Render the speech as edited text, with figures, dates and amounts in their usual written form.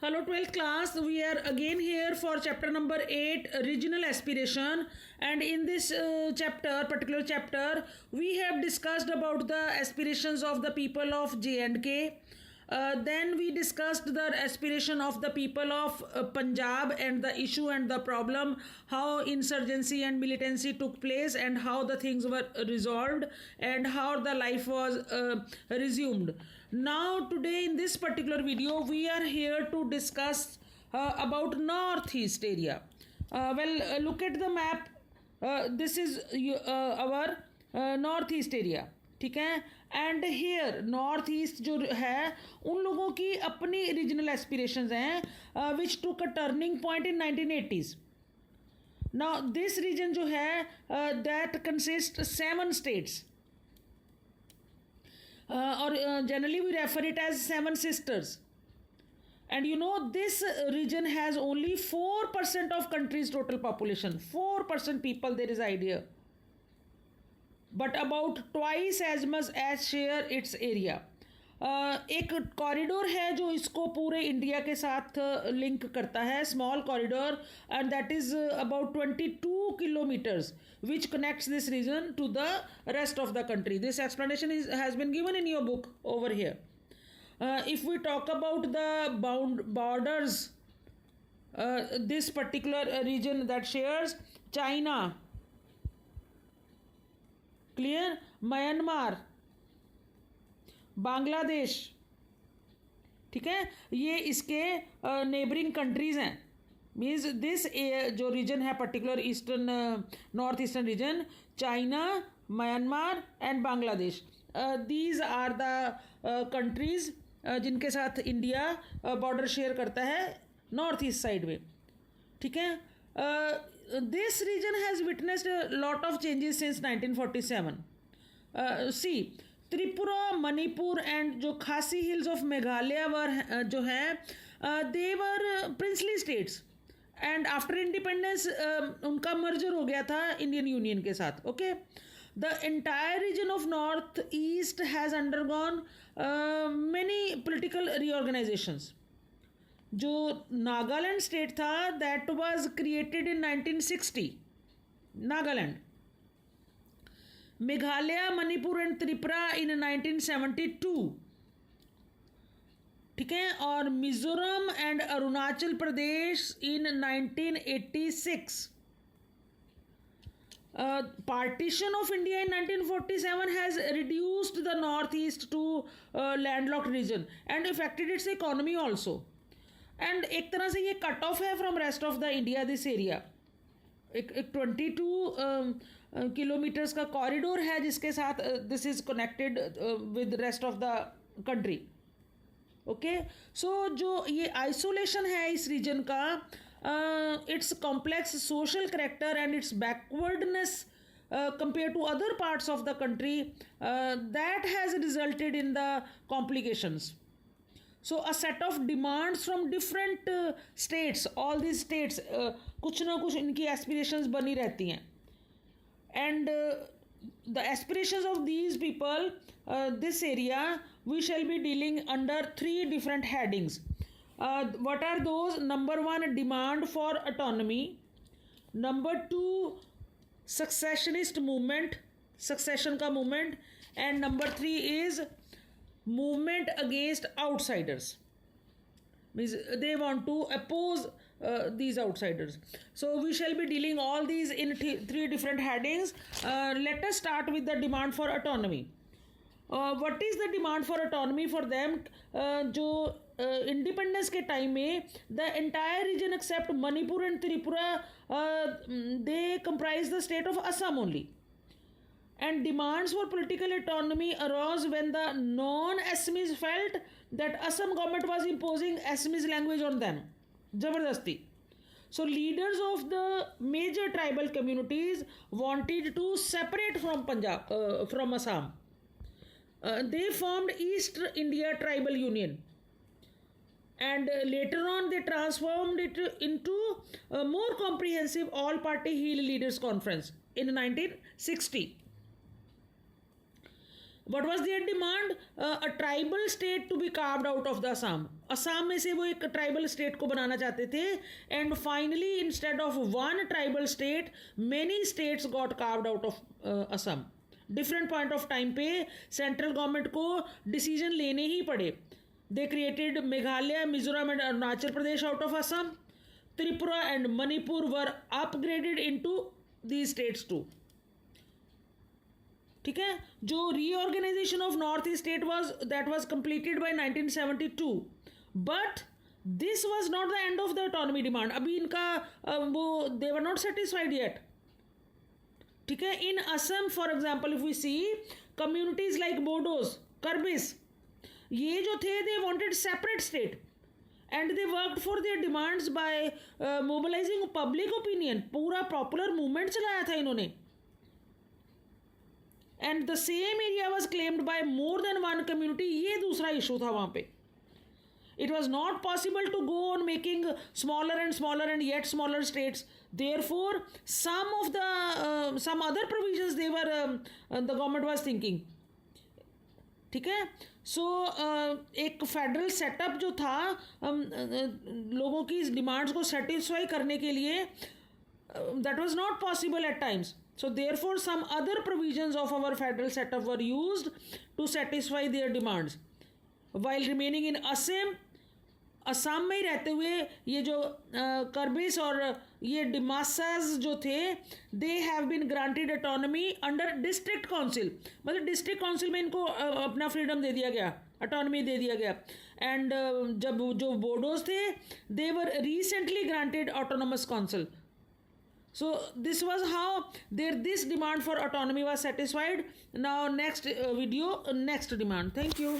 Hello 12th class, we are again here for chapter number 8 regional aspiration, and in this particular chapter we have discussed about the aspirations of the people of J&K. Then we discussed the aspiration of the people of Punjab and the issue and the problem, how insurgency and militancy took place and how the things were resolved and how the life was resumed. Now today in this particular video we are here to discuss about northeast area. Look at the map. This is our northeast area. ठीक है. And hair north east जो है उन लोगों की अपनी regional aspirations हैं which took a turning point in 1980s. Now this region जो है दैट कंसिस्ट 7 states और generally we refer it as 7 sisters. And you know this region has only 4% of country's total population. 4% people they reside here. But about twice as much as share its area. एक corridor है जो इसको पूरे India के साथ link करता है, small corridor, and that is about 22 kilometres which connects this region to the rest of the country. This explanation has been given in your book over here. If we talk about the borders, this particular region that shares China, clear, Myanmar, Bangladesh, ठीक है, ये इसके neighbouring countries हैं. Means this जो region है particular eastern north eastern region, China, Myanmar and Bangladesh, these are the countries जिनके साथ India border share करता है नॉर्थ ईस्ट साइड में. ठीक है. This region has witnessed a lot of changes since 1947. See, Tripura, Manipur and जो खासी hills of Meghalaya were जो हैं they were princely states, and after independence उनका merger हो गया था Indian Union के साथ. Okay. The entire region of North East has undergone many political reorganizations. जो नागालैंड स्टेट था that was created in 1960, Nagaland. Meghalaya, Manipur and Tripura in 1972. ठीक है. और Mizoram and Arunachal Pradesh in 1986. Partition of India in 1947 has reduced the northeast to landlocked region and affected its economy also. And एक तरह से ये cut off है from rest of the India this area. एक 22 kilometres का कॉरिडोर है जिसके साथ this is connected with rest of the country. Okay. So जो ये आइसोलेशन है इस रीजन का, its complex social character and its backwardness compare to other parts of the country that has resulted in the complications. So a set of demands from different states, all these states कुछ ना कुछ इनकी aspirations बनी रहती हैं, and the aspirations of these people, this area, we shall be dealing under 3 different headings. What are those? Number 1, demand for autonomy. Number 2, successionist movement, succession का movement, and number 3 is movement against outsiders. Means they want to oppose these outsiders. So we shall be dealing all these in 3 different headings. Let us start with the demand for autonomy. What is the demand for autonomy for them? जो independence के time में the entire region except Manipur and Tripura they comprise the state of Assam only. And demands for political autonomy arose when the non-Assamese felt that Assam government was imposing Assamese language on them. Jabardasti. So leaders of the major tribal communities wanted to separate from Punjab, from Assam. They formed East India Tribal Union. And later on they transformed it into a more comprehensive all-party Hill Leaders Conference in 1960. what was their demand? A tribal state to be carved out of the Assam. Assam में से वो एक tribal state को बनाना चाहते थे, and finally instead of one tribal state, many states got carved out of Assam. Different point of time पे central government को decision लेने ही पड़े. They created Meghalaya, Mizoram and Arunachal Pradesh out of Assam. Tripura and Manipur were upgraded into these states too. ठीक है. जो reorganization of North East state was completed by 1972, but this was not the end of the autonomy demand. अभी इनका वो they were not satisfied yet. ठीक है. In Assam, for example, if we see communities like Bodos, Karbis, ये जो थे they wanted separate state. And they worked for their demands by mobilizing public opinion. पूरा popular movement चलाया था इन्होंने. And the same area was claimed by more than one community. ये दूसरा issue था वहाँ पे. It was not possible to go on making smaller and yet smaller states. Therefore, some other provisions the government was thinking. ठीक है. सो एक federal setup जो था लोगों की डिमांड्स को सेटिस्फाई करने के लिए that was not possible at times. So therefore some other provisions of our federal setup were used to satisfy their demands while remaining in Assam में ही रहते हुए. ये जो कर्बिस और ये डिमासाज जो थे they have been granted autonomy under district council. मतलब डिस्ट्रिक्ट काउंसिल में इनको अपना फ्रीडम दे दिया गया, ऑटोनॉमी दे दिया गया. एंड जब जो बोडोज थे they were recently granted autonomous council. So this was how this demand for autonomy was satisfied. Now next video, next demand. Thank you.